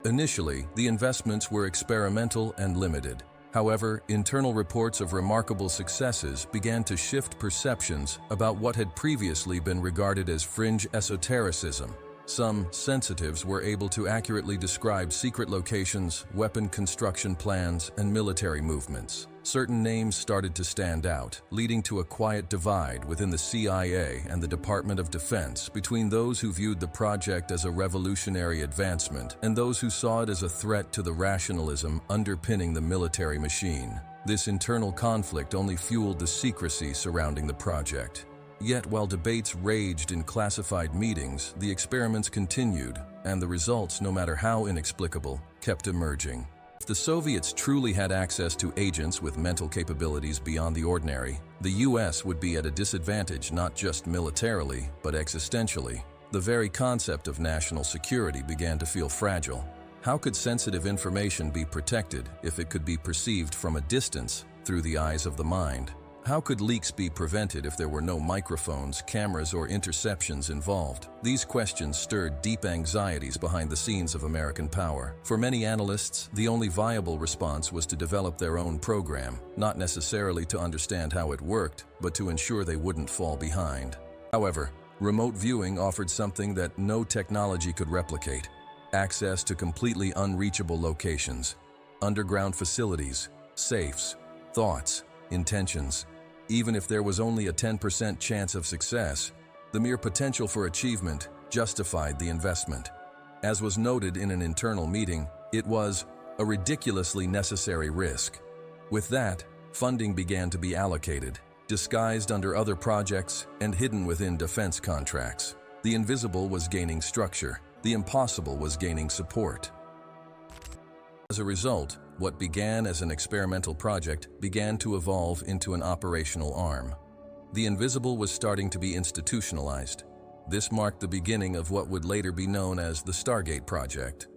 Initially, the investments were experimental and limited. However, internal reports of remarkable successes began to shift perceptions about what had previously been regarded as fringe esotericism. Some sensitives were able to accurately describe secret locations, weapon construction plans, and military movements. Certain names started to stand out, leading to a quiet divide within the CIA and the Department of Defense between those who viewed the project as a revolutionary advancement and those who saw it as a threat to the rationalism underpinning the military machine. This internal conflict only fueled the secrecy surrounding the project. Yet, while debates raged in classified meetings, the experiments continued, and the results, no matter how inexplicable, kept emerging. If the Soviets truly had access to agents with mental capabilities beyond the ordinary, the US would be at a disadvantage not just militarily, but existentially. The very concept of national security began to feel fragile. How could sensitive information be protected if it could be perceived from a distance through the eyes of the mind? How could leaks be prevented if there were no microphones, cameras, or interceptions involved? These questions stirred deep anxieties behind the scenes of American power. For many analysts, the only viable response was to develop their own program, not necessarily to understand how it worked, but to ensure they wouldn't fall behind. However, remote viewing offered something that no technology could replicate: access to completely unreachable locations, underground facilities, safes, thoughts, intentions. Even if there was only a 10% chance of success, the mere potential for achievement justified the investment. As was noted in an internal meeting, it was a ridiculously necessary risk. With that, funding began to be allocated, disguised under other projects and hidden within defense contracts. The invisible was gaining structure. The impossible was gaining support. As a result, what began as an experimental project began to evolve into an operational arm. The invisible was starting to be institutionalized. This marked the beginning of what would later be known as the Stargate project.